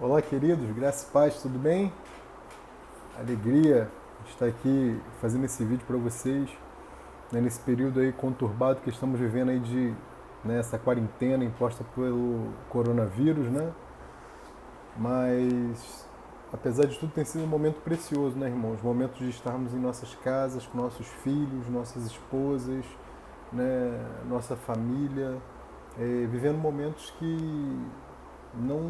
Olá, queridos, graça e paz, tudo bem? Alegria de estar aqui fazendo esse vídeo para vocês, né, nesse período aí conturbado que estamos vivendo aí essa quarentena imposta pelo coronavírus, né? Mas, apesar de tudo, tem sido um momento precioso, né, irmãos? Momentos de estarmos em nossas casas, com nossos filhos, nossas esposas, né, nossa família, vivendo momentos que não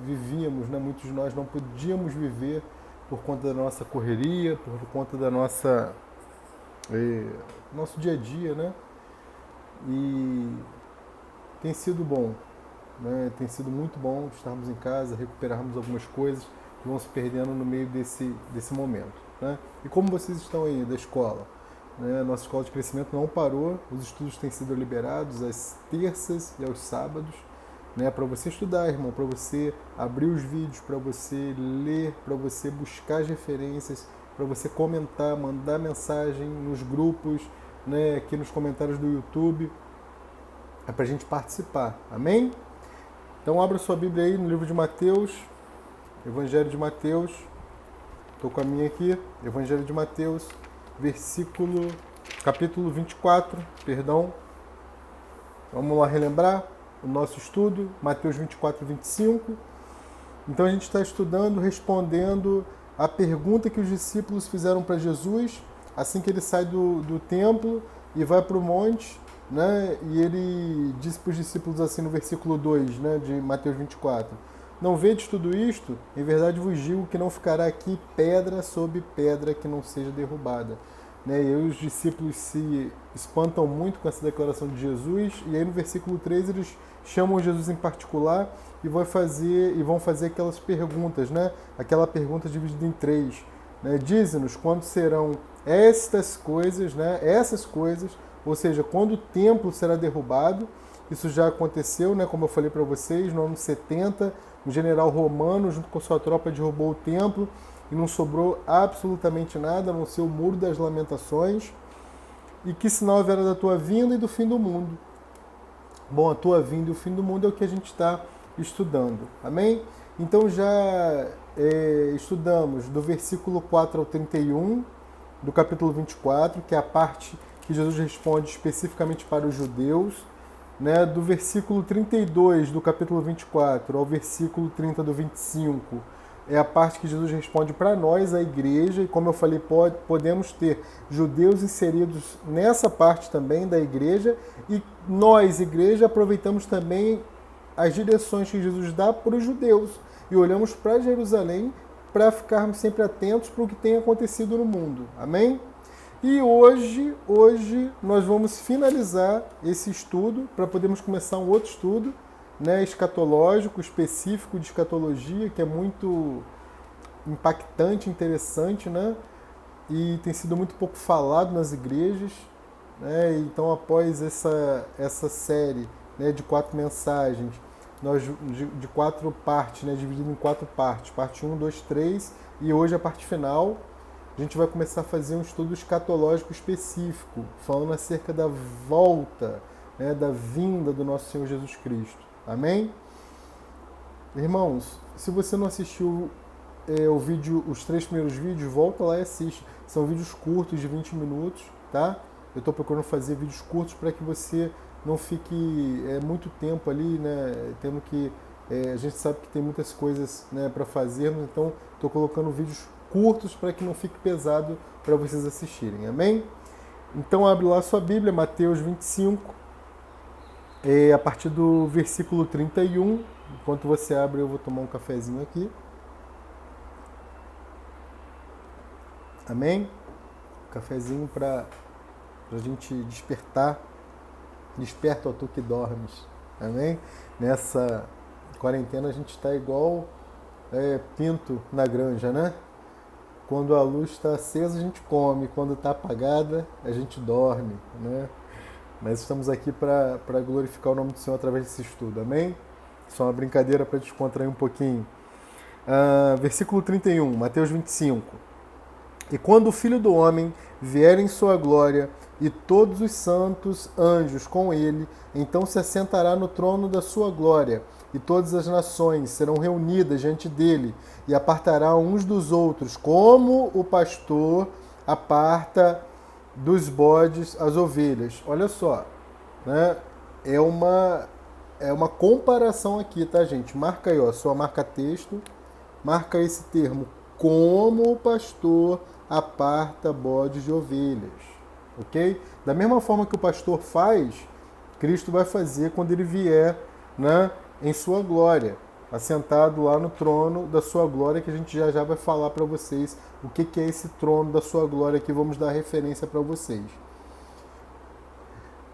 vivíamos, né? Muitos de nós não podíamos viver por conta da nossa correria, por conta da nosso dia a dia, né? E tem sido bom, né? Tem sido muito bom estarmos em casa, recuperarmos algumas coisas que vão se perdendo no meio desse momento, né? E como vocês estão aí da escola? Né? Nossa escola de crescimento não parou, os estudos têm sido liberados às terças e aos sábados, né, para você estudar, irmão, para você abrir os vídeos, para você ler, para você buscar as referências, para você comentar, mandar mensagem nos grupos, né, aqui nos comentários do YouTube, é para a gente participar, amém? Então abra sua Bíblia aí no livro de Mateus, Evangelho de Mateus, estou com a minha aqui, Evangelho de Mateus, capítulo 24, perdão. Vamos lá relembrar o nosso estudo, Mateus 24 e 25. Então a gente está estudando, respondendo a pergunta que os discípulos fizeram para Jesus assim que ele sai do templo e vai para o monte, né? E ele disse para os discípulos assim no versículo 2, né, de Mateus 24: Não vedes tudo isto? Em verdade vos digo que não ficará aqui pedra sobre pedra que não seja derrubada. Né? E aí os discípulos se espantam muito com essa declaração de Jesus, e aí no versículo 3 eles chamam Jesus em particular e vão fazer aquelas perguntas, né? Aquela pergunta dividida em três. Né? Dize-nos quando serão estas coisas, né? Essas coisas, ou seja, quando o templo será derrubado. Isso já aconteceu, né? Como eu falei para vocês, no ano 70, um general romano, junto com sua tropa, derrubou o templo e não sobrou absolutamente nada, a não ser o Muro das Lamentações. E que sinal haverá da tua vinda e do fim do mundo? Bom, a tua vinda e o fim do mundo é o que a gente está estudando, amém? Então já estudamos do versículo 4 ao 31, do capítulo 24, que é a parte que Jesus responde especificamente para os judeus, né? Do versículo 32 do capítulo 24 ao versículo 30 do 25, é a parte que Jesus responde para nós, a igreja, e como eu falei, podemos ter judeus inseridos nessa parte também da igreja, e nós, igreja, aproveitamos também as direções que Jesus dá para os judeus, e olhamos para Jerusalém para ficarmos sempre atentos para o que tem acontecido no mundo. Amém? E hoje nós vamos finalizar esse estudo para podermos começar um outro estudo, né, escatológico, específico de escatologia, que é muito impactante, interessante, né? E tem sido muito pouco falado nas igrejas, né? Então, após essa série, né, de 4 mensagens, de 4 partes, né, dividido em 4 partes, parte 1, 2, 3, e hoje a parte final, a gente vai começar a fazer um estudo escatológico específico, falando acerca da volta, né, da vinda do nosso Senhor Jesus Cristo. Amém? Irmãos, se você não assistiu os 3 primeiros vídeos, volta lá e assiste. São vídeos curtos de 20 minutos, tá? Eu estou procurando fazer vídeos curtos para que você não fique muito tempo ali, né? Tendo que a gente sabe que tem muitas coisas, né, para fazermos, então estou colocando vídeos curtos para que não fique pesado para vocês assistirem. Amém? Então abre lá a sua Bíblia, Mateus 25. A partir do versículo 31, enquanto você abre, eu vou tomar um cafezinho aqui. Amém? Cafezinho para a gente despertar. Desperta, ó tu que dormes. Amém? Nessa quarentena a gente está igual pinto na granja, né? Quando a luz está acesa a gente come, quando está apagada a gente dorme, né? Mas estamos aqui para glorificar o nome do Senhor através desse estudo, amém? Só uma brincadeira para descontrair um pouquinho. Versículo 31, Mateus 25. E quando o Filho do Homem vier em sua glória e todos os santos anjos com ele, então se assentará no trono da sua glória, e todas as nações serão reunidas diante dele, e apartará uns dos outros, como o pastor aparta dos bodes as ovelhas. Olha só, né? É uma comparação aqui, tá, gente? Marca aí, ó, sua marca texto, marca esse termo, como o pastor aparta bodes de ovelhas, ok? Da mesma forma que o pastor faz, Cristo vai fazer quando ele vier, né, em sua glória, assentado lá no trono da sua glória, que a gente já vai falar para vocês o que é esse trono da sua glória, que vamos dar referência para vocês.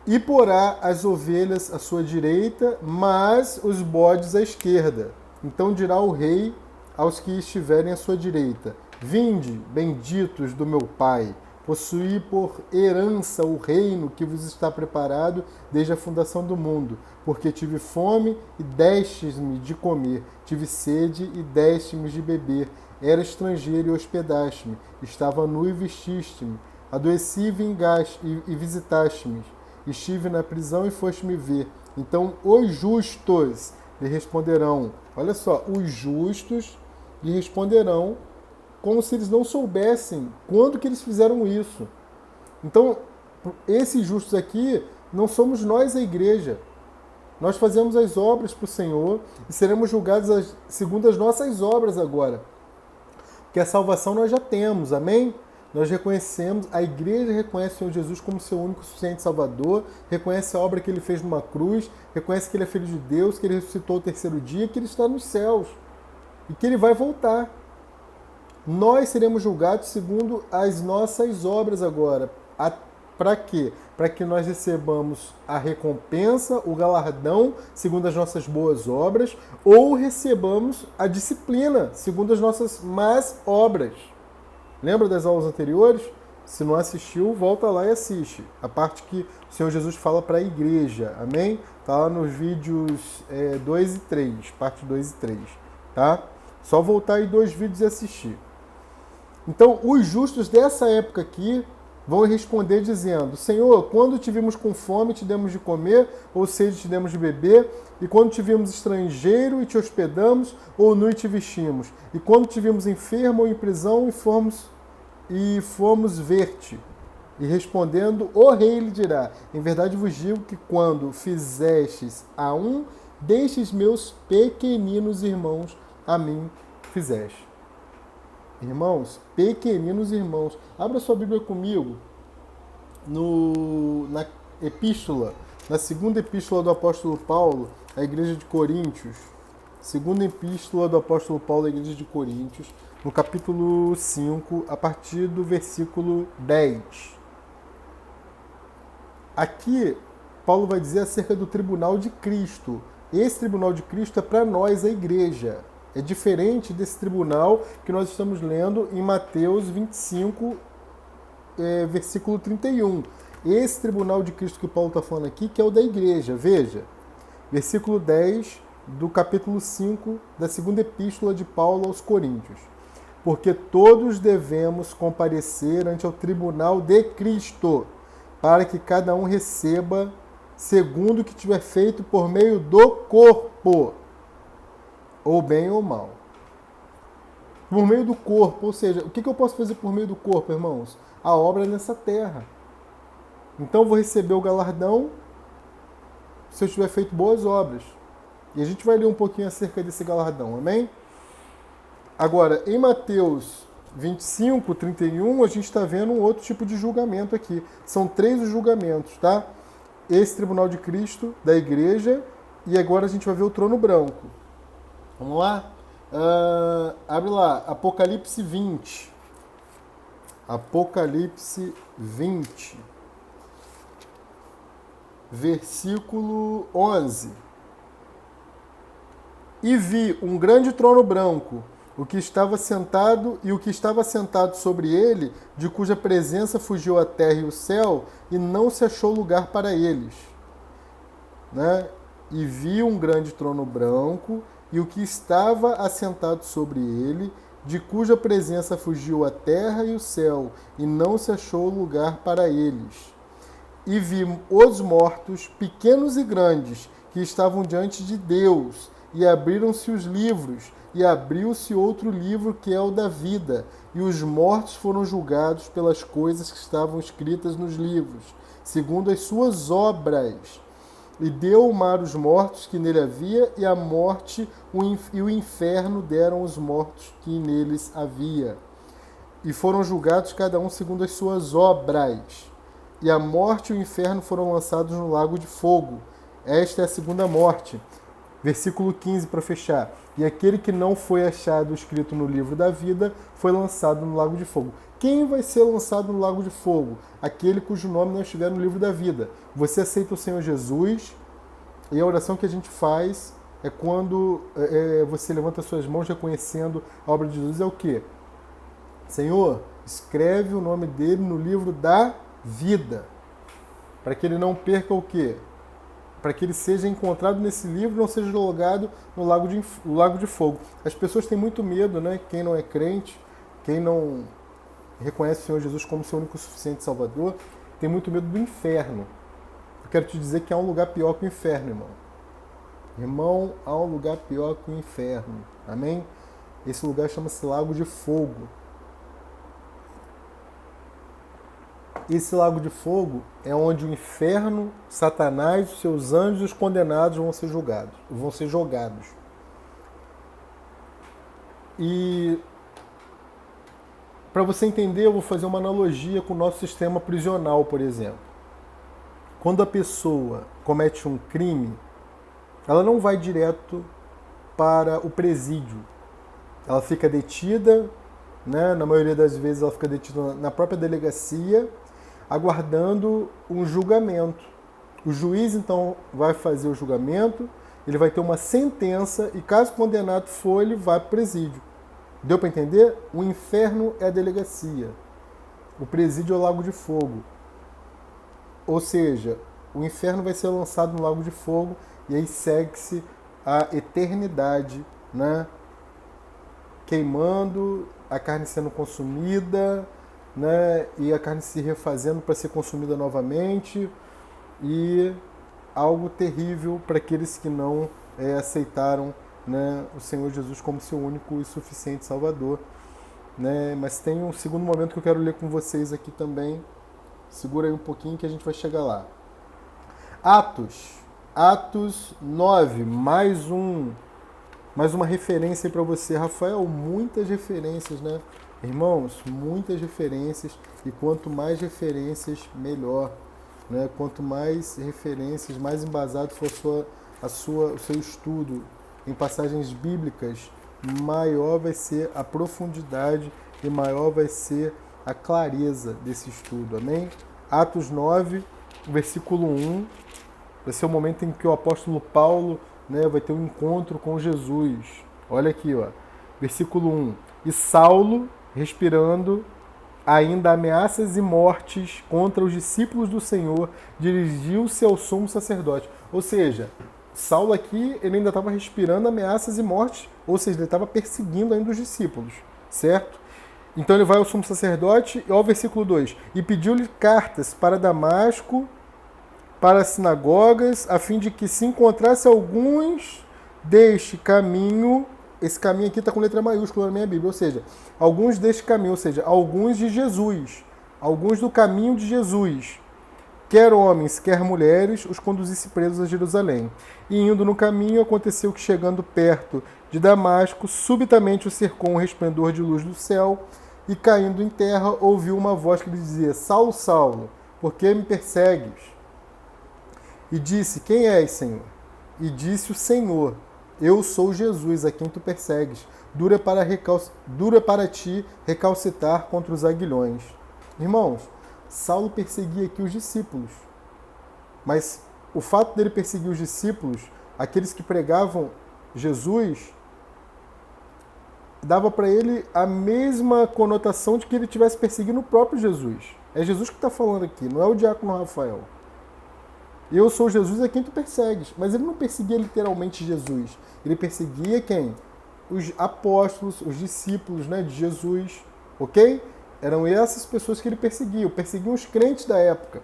E porá as ovelhas à sua direita, mas os bodes à esquerda. Então dirá o rei aos que estiverem à sua direita: Vinde, benditos do meu Pai, possuí por herança o reino que vos está preparado desde a fundação do mundo, porque tive fome e destes-me de comer, tive sede e deste-me de beber, era estrangeiro e hospedaste-me, estava nu e vestiste-me, adoeci e visitaste-me, estive na prisão e foste-me ver. Então os justos lhe responderão, olha só, os justos lhe responderão como se eles não soubessem quando que eles fizeram isso. Então, esses justos aqui não somos nós a igreja. Nós fazemos as obras para o Senhor e seremos julgados segundo as nossas obras agora. Porque a salvação nós já temos, amém? Nós reconhecemos, a igreja reconhece o Senhor Jesus como seu único suficiente Salvador, reconhece a obra que ele fez numa cruz, reconhece que ele é filho de Deus, que ele ressuscitou o terceiro dia, que ele está nos céus e que ele vai voltar. Nós seremos julgados segundo as nossas obras agora. Para quê? Para que nós recebamos a recompensa, o galardão, segundo as nossas boas obras, ou recebamos a disciplina, segundo as nossas más obras. Lembra das aulas anteriores? Se não assistiu, volta lá e assiste. A parte que o Senhor Jesus fala para a igreja, amém? Está lá nos vídeos 2 e 3, parte 2 e 3, tá? Só voltar aí 2 vídeos e assistir. Então, os justos dessa época aqui vão responder dizendo: Senhor, quando te vimos com fome, te demos de comer, ou sede, te demos de beber, e quando te vimos estrangeiro e te hospedamos, ou nu e te vestimos, e quando te vimos enfermo ou em prisão e fomos ver-te. E respondendo, o rei lhe dirá: em verdade vos digo que quando fizestes a um destes meus pequeninos irmãos, a mim fizeste. Irmãos, pequeninos irmãos, abra sua Bíblia comigo na epístola, na segunda epístola do apóstolo Paulo à igreja de Coríntios. Segunda epístola do apóstolo Paulo à igreja de Coríntios, no capítulo 5, a partir do versículo 10. Aqui, Paulo vai dizer acerca do tribunal de Cristo. Esse tribunal de Cristo é para nós, a igreja. É diferente desse tribunal que nós estamos lendo em Mateus 25, versículo 31. Esse tribunal de Cristo que Paulo está falando aqui, que é o da igreja. Veja, versículo 10 do capítulo 5 da segunda epístola de Paulo aos Coríntios. Porque todos devemos comparecer ante o tribunal de Cristo, para que cada um receba segundo o que tiver feito por meio do corpo, ou bem ou mal. Por meio do corpo, ou seja, o que eu posso fazer por meio do corpo, irmãos? A obra nessa terra. Então eu vou receber o galardão se eu tiver feito boas obras. E a gente vai ler um pouquinho acerca desse galardão, amém? Agora, em Mateus 25, 31, a gente está vendo um outro tipo de julgamento aqui. São 3 os julgamentos, tá? Esse tribunal de Cristo, da igreja, e agora a gente vai ver o trono branco. Vamos lá? Abre lá, Apocalipse 20. Apocalipse 20. Versículo 11. E vi um grande trono branco, o que estava sentado sobre ele, de cuja presença fugiu a terra e o céu, e não se achou lugar para eles. Né? E vi um grande trono branco, e o que estava assentado sobre ele, de cuja presença fugiu a terra e o céu, e não se achou lugar para eles. E vi os mortos, pequenos e grandes, que estavam diante de Deus, e abriram-se os livros, e abriu-se outro livro que é o da vida, e os mortos foram julgados pelas coisas que estavam escritas nos livros, segundo as suas obras. E deu o mar os mortos que nele havia, e a morte e o inferno deram os mortos que neles havia. E foram julgados cada um segundo as suas obras. E a morte e o inferno foram lançados no lago de fogo. Esta é a segunda morte. Versículo 15 para fechar. E aquele que não foi achado escrito no livro da vida foi lançado no lago de fogo. Quem vai ser lançado no lago de fogo? Aquele cujo nome não estiver no livro da vida. Você aceita o Senhor Jesus, e a oração que a gente faz é quando você levanta suas mãos reconhecendo a obra de Jesus. É o quê? Senhor, escreve o nome dele no livro da vida, para que ele não perca o quê? Para que ele seja encontrado nesse livro, não seja jogado no lago de fogo. As pessoas têm muito medo, né? Quem não é crente, quem não reconhece o Senhor Jesus como seu único e suficiente Salvador, tem muito medo do inferno. Eu quero te dizer que há um lugar pior que o inferno, irmão. Irmão, há um lugar pior que o inferno. Amém? Esse lugar chama-se Lago de Fogo. Esse lago de fogo é onde o inferno, Satanás, os seus anjos e os condenados vão ser jogados. E para você entender, eu vou fazer uma analogia com o nosso sistema prisional, por exemplo. Quando a pessoa comete um crime, ela não vai direto para o presídio. Ela fica detida, né? Na maioria das vezes ela fica detida na própria delegacia, aguardando um julgamento. O juiz, então, vai fazer o julgamento, ele vai ter uma sentença e, caso condenado for, ele vai para o presídio. Deu para entender? O inferno é a delegacia. O presídio é o lago de fogo. Ou seja, o inferno vai ser lançado no lago de fogo e aí segue-se a eternidade, né? Queimando, a carne sendo consumida, né? E a carne se refazendo para ser consumida novamente, e algo terrível para aqueles que não aceitaram, né, o Senhor Jesus como seu único e suficiente Salvador, né? Mas tem um segundo momento que eu quero ler com vocês aqui também. Segura aí um pouquinho que a gente vai chegar lá. Atos 9, mais uma referência aí para você. Rafael, muitas referências, né? Irmãos, muitas referências, e quanto mais referências, melhor, né? Quanto mais referências, mais embasado for o seu estudo em passagens bíblicas, maior vai ser a profundidade e maior vai ser a clareza desse estudo, amém? Atos 9, versículo 1, vai ser o momento em que o apóstolo Paulo, né, vai ter um encontro com Jesus. Olha aqui, ó, versículo 1. E Saulo, respirando ainda ameaças e mortes contra os discípulos do Senhor, dirigiu-se ao sumo sacerdote. Ou seja, Saulo aqui, ele ainda estava respirando ameaças e mortes, ou seja, ele estava perseguindo ainda os discípulos, certo? Então ele vai ao sumo sacerdote, e ao versículo 2, e pediu-lhe cartas para Damasco, para as sinagogas, a fim de que se encontrasse alguns deste caminho. Esse caminho aqui está com letra maiúscula na minha Bíblia, ou seja, alguns deste caminho, ou seja, alguns de Jesus, alguns do caminho de Jesus, quer homens, quer mulheres, os conduzisse presos a Jerusalém. E indo no caminho, aconteceu que, chegando perto de Damasco, subitamente o cercou um resplendor de luz do céu, e caindo em terra, ouviu uma voz que lhe dizia: Saulo, Saulo, por que me persegues? E disse: Quem és, Senhor? E disse o Senhor: Eu sou Jesus, a quem tu persegues. Dura para ti recalcitar contra os aguilhões. Irmãos, Saulo perseguia aqui os discípulos. Mas o fato dele perseguir os discípulos, aqueles que pregavam Jesus, dava para ele a mesma conotação de que ele estivesse perseguindo o próprio Jesus. É Jesus que está falando aqui, não é o diácono Rafael. Eu sou Jesus a quem tu persegues. Mas ele não perseguia literalmente Jesus. Ele perseguia quem? Os apóstolos, os discípulos, né, de Jesus. Ok? Eram essas pessoas que ele perseguia. Perseguiam os crentes da época.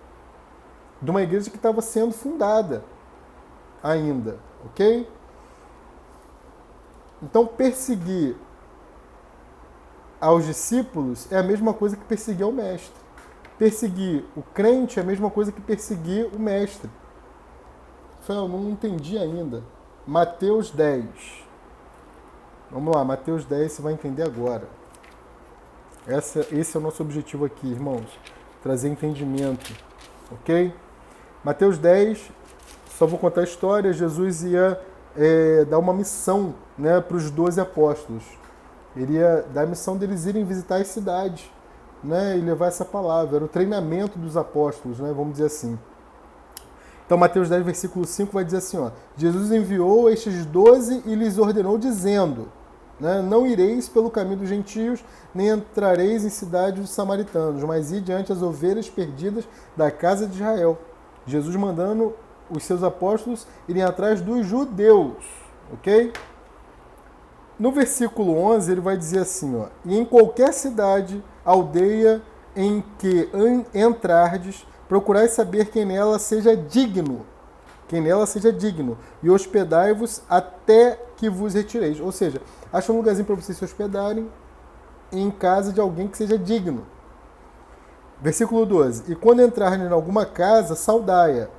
De uma igreja que estava sendo fundada ainda. Ok? Então, perseguir aos discípulos é a mesma coisa que perseguir ao mestre. Perseguir o crente é a mesma coisa que perseguir o mestre. Eu não entendi ainda. Mateus 10. Vamos lá, Mateus 10, você vai entender agora. Esse é o nosso objetivo aqui, irmãos. Trazer entendimento. Ok? Mateus 10, só vou contar a história. Jesus ia dar uma missão, né, para os 12 apóstolos. Ele ia dar a missão deles irem visitar as cidades, né, e levar essa palavra. Era o treinamento dos apóstolos, né, vamos dizer assim. Então, Mateus 10, versículo 5 vai dizer assim, ó, Jesus enviou estes 12 e lhes ordenou, dizendo, né, não ireis pelo caminho dos gentios, nem entrareis em cidades dos samaritanos, mas ide diante as ovelhas perdidas da casa de Israel. Jesus mandando os seus apóstolos irem atrás dos judeus, ok? No versículo 11, ele vai dizer assim, ó, e em qualquer cidade, aldeia em que entrardes, procurai saber quem nela seja digno, e hospedai-vos até que vos retireis. Ou seja, acha um lugarzinho para vocês se hospedarem em casa de alguém que seja digno. Versículo 12, e quando entrarem em alguma casa, saudai-a,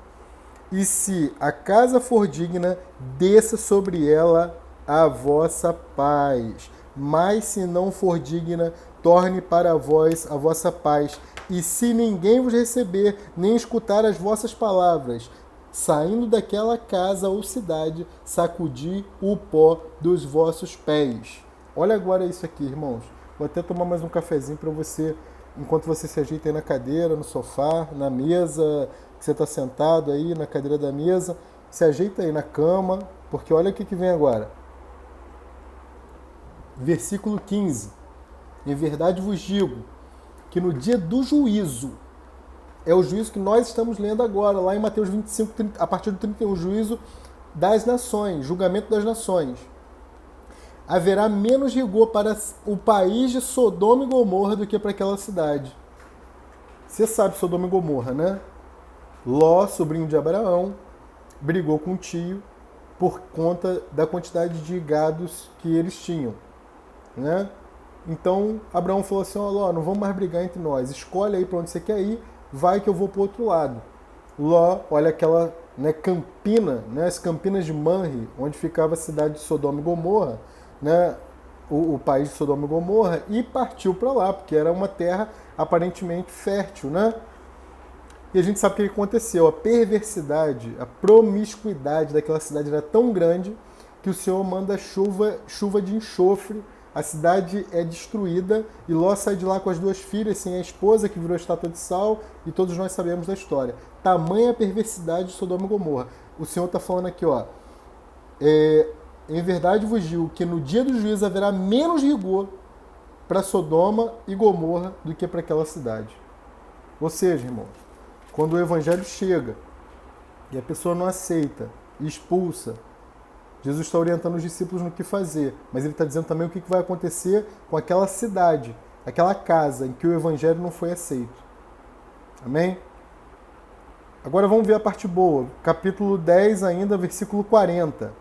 e se a casa for digna, desça sobre ela a vossa paz. Mas se não for digna, torne para vós a vossa paz. E se ninguém vos receber, nem escutar as vossas palavras, saindo daquela casa ou cidade, sacudi o pó dos vossos pés. Olha agora isso aqui, irmãos. Vou até tomar mais um cafezinho para você, enquanto você se ajeita aí na cadeira, no sofá, na mesa, que você está sentado aí na cadeira da mesa. Se ajeita aí na cama, porque olha o que vem agora. Versículo 15. Em verdade vos digo que no dia do juízo, é o juízo que nós estamos lendo agora, lá em Mateus 25, a partir do 31, juízo das nações, julgamento das nações. Haverá menos rigor para o país de Sodoma e Gomorra do que para aquela cidade. Você sabe Sodoma e Gomorra, né? Ló, sobrinho de Abraão, brigou com o tio por conta da quantidade de gados que eles tinham, né? Então, Abraão falou assim, ó, Ló, não vamos mais brigar entre nós, escolhe aí para onde você quer ir, vai que eu vou para o outro lado. Ló, olha aquela, né, campina, né, as campinas de Manre, onde ficava a cidade de Sodoma e Gomorra, né, o país de Sodoma e Gomorra, e partiu para lá, porque era uma terra aparentemente fértil, né? E a gente sabe o que aconteceu, a perversidade, a promiscuidade daquela cidade era tão grande que o Senhor manda chuva de enxofre, a cidade é destruída e Ló sai de lá com as 2 filhas, sem a esposa que virou estátua de sal, e todos nós sabemos da história. Tamanha perversidade de Sodoma e Gomorra. O Senhor está falando aqui, ó, em verdade vos digo que no dia do juízo haverá menos rigor para Sodoma e Gomorra do que para aquela cidade. Ou seja, irmãos, quando o evangelho chega e a pessoa não aceita e expulsa, Jesus está orientando os discípulos no que fazer, mas ele está dizendo também o que vai acontecer com aquela cidade, aquela casa em que o evangelho não foi aceito. Amém? Agora vamos ver a parte boa. Capítulo 10 ainda, versículo 40.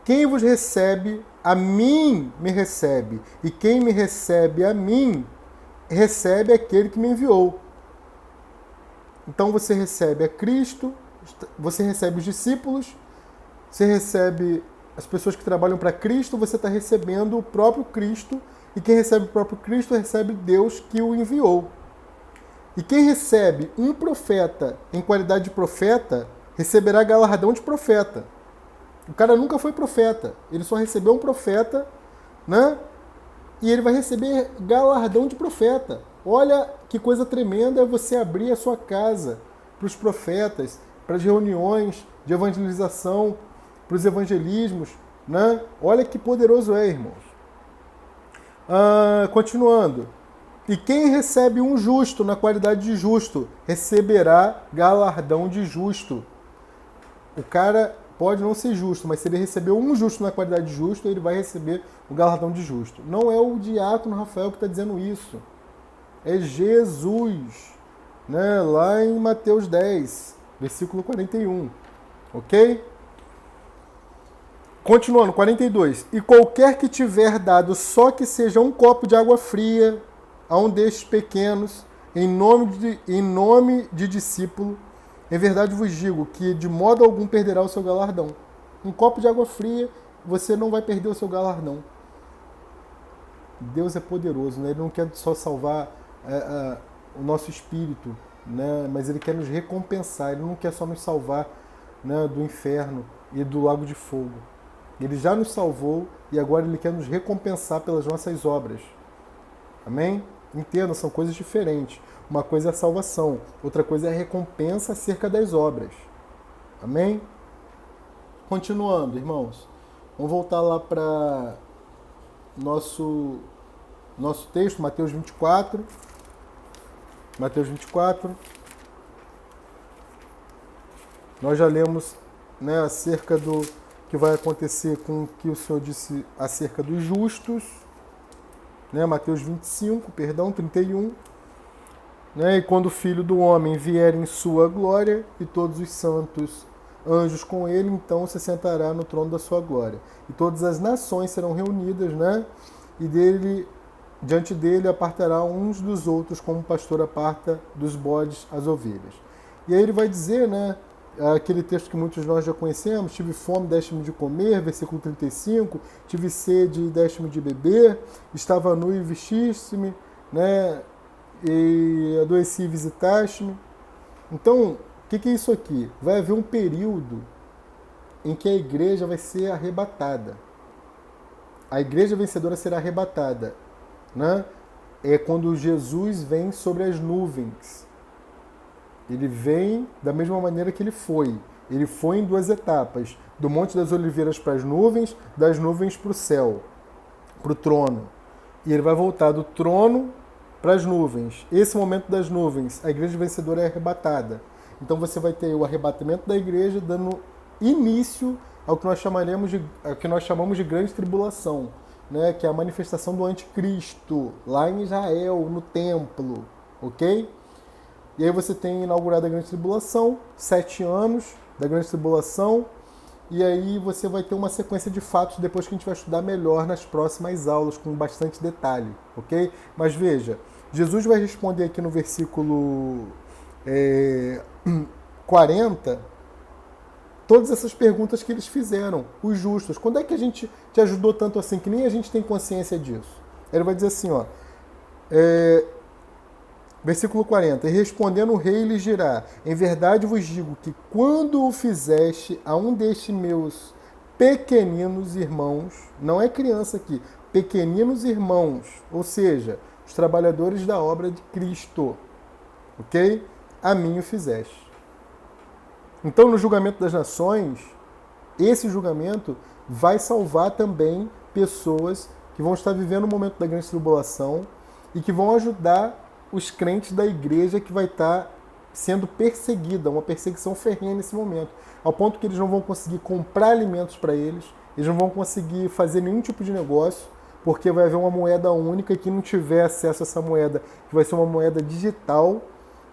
Quem vos recebe, a mim me recebe, e quem me recebe a mim, recebe aquele que me enviou. Então você recebe a Cristo, você recebe os discípulos, você recebe as pessoas que trabalham para Cristo, você está recebendo o próprio Cristo, e quem recebe o próprio Cristo recebe Deus que o enviou. E quem recebe um profeta em qualidade de profeta, receberá galardão de profeta. O cara nunca foi profeta, ele só recebeu um profeta, né? E ele vai receber galardão de profeta. Olha que coisa tremenda é você abrir a sua casa para os profetas, para as reuniões de evangelização, para os evangelismos, né? Olha que poderoso é, irmãos. Continuando. E quem recebe um justo na qualidade de justo, receberá galardão de justo. O cara pode não ser justo, mas se ele recebeu um justo na qualidade de justo, ele vai receber o galardão de justo. Não é o diácono Rafael que está dizendo isso. É Jesus, né? Lá em Mateus 10, versículo 41. Ok? Continuando, 42. E qualquer que tiver dado só que seja um copo de água fria a um destes pequenos, em nome de discípulo, em verdade vos digo que de modo algum perderá o seu galardão. Um copo de água fria, você não vai perder o seu galardão. Deus é poderoso, né? Ele não quer só salvar o nosso espírito, né? Mas Ele quer nos recompensar. Ele não quer só nos salvar, né, do inferno e do lago de fogo. Ele já nos salvou e agora Ele quer nos recompensar pelas nossas obras. Amém? Entenda, são coisas diferentes. Uma coisa é a salvação, outra coisa é a recompensa acerca das obras. Amém? Continuando, irmãos. Vamos voltar lá para nosso texto, Mateus 24. Mateus 24. Nós já lemos, né, acerca do que vai acontecer com o que o Senhor disse acerca dos justos. Né, Mateus 25, 31. Né, e quando o Filho do Homem vier em sua glória e todos os santos anjos com ele, então se sentará no trono da sua glória. E todas as nações serão reunidas, né? E diante dele apartará uns dos outros, como o pastor aparta dos bodes as ovelhas. E aí ele vai dizer, né? Aquele texto que muitos de nós já conhecemos: tive fome, deste-me de comer, versículo 35, tive sede, deste-me de beber, estava nu e vestiste-me, né? E adoeci e visitaste-me. Então, o que é isso aqui? Vai haver um período em que a igreja vai ser arrebatada. A igreja vencedora será arrebatada, né? É quando Jesus vem sobre as nuvens. Ele vem da mesma maneira que ele foi. Ele foi em duas etapas: do Monte das Oliveiras para as nuvens, das nuvens para o céu, para o trono. E ele vai voltar do trono para as nuvens. Esse momento das nuvens, a igreja vencedora é arrebatada. Então você vai ter o arrebatamento da igreja dando início ao que nós chamamos de grande tribulação, né? Que é a manifestação do anticristo lá em Israel, no templo, ok? E aí você tem inaugurado a grande tribulação, 7 anos da grande tribulação, e aí você vai ter uma sequência de fatos depois que a gente vai estudar melhor nas próximas aulas, com bastante detalhe, ok? Mas veja, Jesus vai responder aqui no versículo 40, todas essas perguntas que eles fizeram, os justos. Quando é que a gente te ajudou tanto assim, que nem a gente tem consciência disso? Ele vai dizer assim, ó, versículo 40, e respondendo o rei lhes dirá: em verdade vos digo que quando o fizeste a um destes meus pequeninos irmãos, não é criança aqui, pequeninos irmãos, ou seja, os trabalhadores da obra de Cristo, ok? A mim o fizeste. Então, no julgamento das nações, esse julgamento vai salvar também pessoas que vão estar vivendo o momento da grande tribulação e que vão ajudar os crentes da igreja que vai estar sendo perseguida, uma perseguição ferrenha nesse momento, ao ponto que eles não vão conseguir comprar alimentos para eles não vão conseguir fazer nenhum tipo de negócio, porque vai haver uma moeda única e quem não tiver acesso a essa moeda, que vai ser uma moeda digital,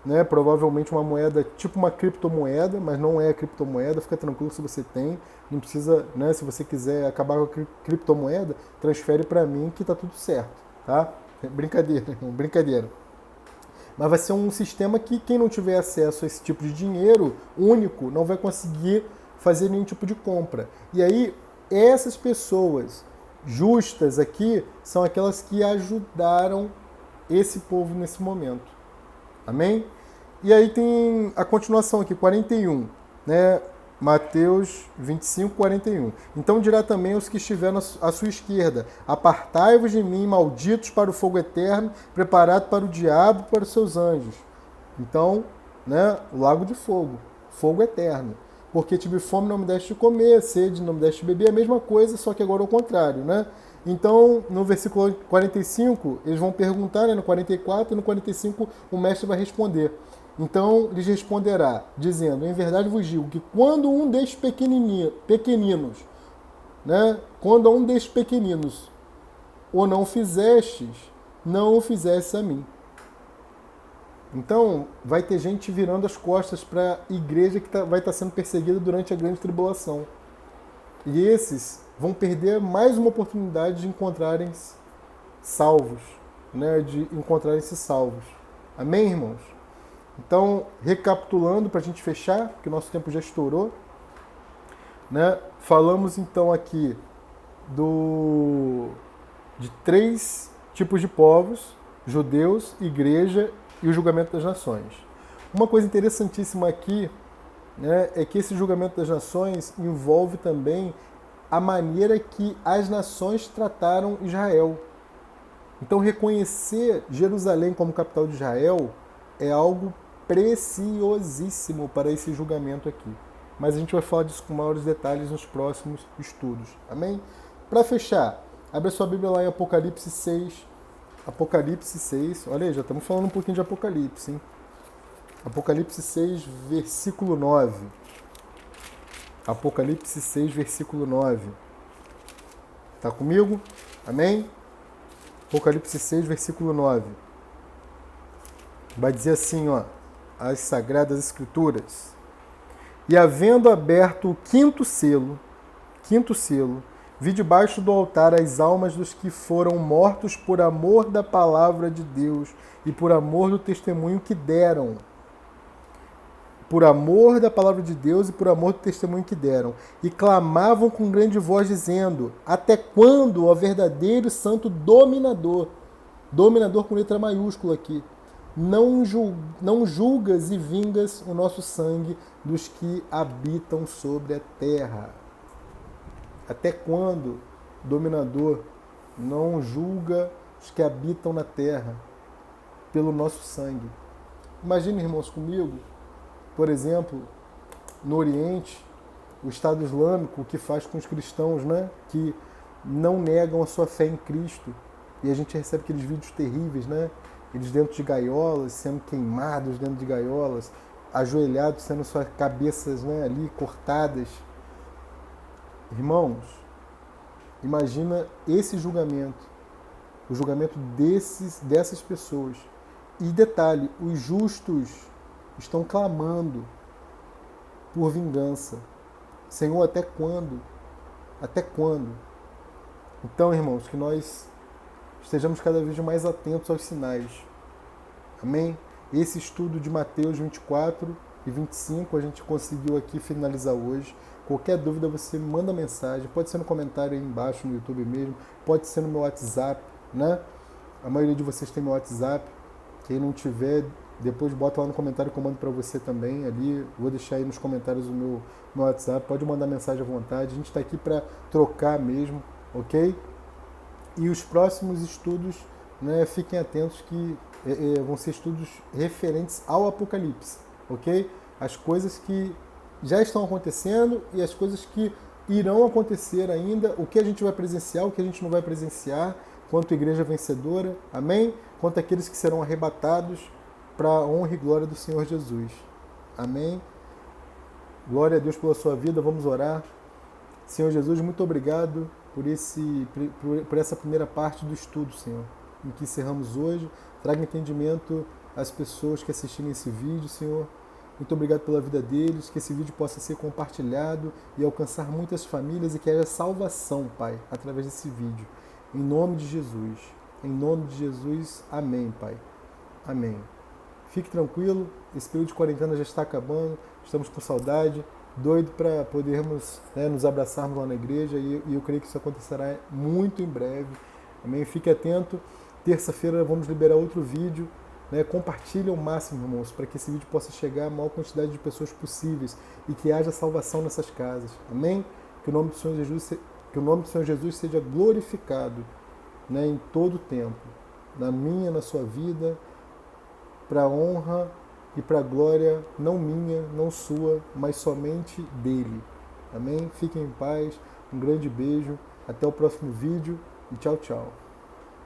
né, provavelmente uma moeda tipo uma criptomoeda, mas não é criptomoeda, fica tranquilo se você tem, não precisa, né, se você quiser acabar com a criptomoeda, transfere para mim que tá tudo certo, tá? Brincadeira, brincadeira. Mas vai ser um sistema que quem não tiver acesso a esse tipo de dinheiro único não vai conseguir fazer nenhum tipo de compra. E aí, essas pessoas justas aqui são aquelas que ajudaram esse povo nesse momento. Amém? E aí tem a continuação aqui, 41, né? Mateus 25, 41. Então dirá também aos que estiveram à sua esquerda: apartai-vos de mim, malditos, para o fogo eterno, preparado para o diabo e para os seus anjos. Então, né, o lago de fogo, fogo eterno. Porque tive fome, não me deste de comer, sede, não me deste de beber, a mesma coisa, só que agora é o contrário, né? Então, no versículo 45, eles vão perguntar, né, no 44 e no 45 o mestre vai responder. Então, lhes responderá, dizendo: em verdade vos digo que quando um destes pequeninos, né, quando a um destes pequeninos o não fizestes, não o fizestes a mim. Então, vai ter gente virando as costas para a igreja que vai estar sendo perseguida durante a grande tribulação. E esses vão perder mais uma oportunidade de encontrarem-se salvos, né? De encontrarem-se salvos. Amém, irmãos? Então, recapitulando para a gente fechar, porque o nosso tempo já estourou, né? Falamos então aqui de 3 tipos de povos: judeus, igreja e o julgamento das nações. Uma coisa interessantíssima aqui, né, é que esse julgamento das nações envolve também a maneira que as nações trataram Israel. Então, reconhecer Jerusalém como capital de Israel é algo preciosíssimo para esse julgamento aqui. Mas a gente vai falar disso com maiores detalhes nos próximos estudos. Amém? Para fechar, abre a sua Bíblia lá em Apocalipse 6. Apocalipse 6. Olha aí, já estamos falando um pouquinho de Apocalipse, hein? Apocalipse 6, versículo 9. Apocalipse 6, versículo 9. Tá comigo? Amém? Apocalipse 6, versículo 9. Vai dizer assim, ó, as Sagradas Escrituras. E havendo aberto o quinto selo, vi debaixo do altar as almas dos que foram mortos por amor da palavra de Deus e por amor do testemunho que deram. Por amor da palavra de Deus e por amor do testemunho que deram. E clamavam com grande voz, dizendo: até quando, ó verdadeiro santo dominador, dominador com letra maiúscula aqui, não julgas e vingas o nosso sangue dos que habitam sobre a terra? Até quando, dominador, não julga os que habitam na terra pelo nosso sangue? Imagine, irmãos, comigo, por exemplo, no Oriente, o Estado Islâmico, o que faz com os cristãos, né, que não negam a sua fé em Cristo. E a gente recebe aqueles vídeos terríveis, né? Eles dentro de gaiolas, sendo queimados dentro de gaiolas, ajoelhados, sendo suas cabeças, né, ali cortadas. Irmãos, imagina esse julgamento, o julgamento dessas pessoas. E detalhe, os justos estão clamando por vingança. Senhor, até quando? Até quando? Então, irmãos, que nós estejamos cada vez mais atentos aos sinais. Amém? Esse estudo de Mateus 24 e 25 a gente conseguiu aqui finalizar hoje. Qualquer dúvida você manda mensagem, pode ser no comentário aí embaixo no YouTube mesmo, pode ser no meu WhatsApp, né? A maioria de vocês tem meu WhatsApp. Quem não tiver, depois bota lá no comentário que eu mando para você também ali. Vou deixar aí nos comentários o meu WhatsApp. Pode mandar mensagem à vontade. A gente está aqui para trocar mesmo, ok? E os próximos estudos, né, fiquem atentos que vão ser estudos referentes ao Apocalipse, ok? As coisas que já estão acontecendo e as coisas que irão acontecer ainda, o que a gente vai presenciar, o que a gente não vai presenciar, quanto igreja vencedora, amém? Quanto aqueles que serão arrebatados para a honra e glória do Senhor Jesus. Amém? Glória a Deus pela sua vida, vamos orar. Senhor Jesus, muito obrigado por essa primeira parte do estudo, Senhor, em que encerramos hoje. Traga entendimento às pessoas que assistirem esse vídeo, Senhor. Muito obrigado pela vida deles, que esse vídeo possa ser compartilhado e alcançar muitas famílias e que haja salvação, Pai, através desse vídeo. Em nome de Jesus. Em nome de Jesus. Amém, Pai. Amém. Fique tranquilo, esse período de quarentena já está acabando, estamos com saudade, doido para podermos, né, nos abraçarmos lá na igreja e eu creio que isso acontecerá muito em breve. Amém? Fique atento, terça-feira vamos liberar outro vídeo, né? Compartilhe ao máximo, irmãos, para que esse vídeo possa chegar a maior quantidade de pessoas possíveis e que haja salvação nessas casas. Amém? Que o nome do Senhor Jesus seja glorificado, né, em todo o tempo, na minha, na sua vida, para a honra e para a glória, não minha, não sua, mas somente dele. Amém? Fiquem em paz, um grande beijo, até o próximo vídeo e tchau, tchau.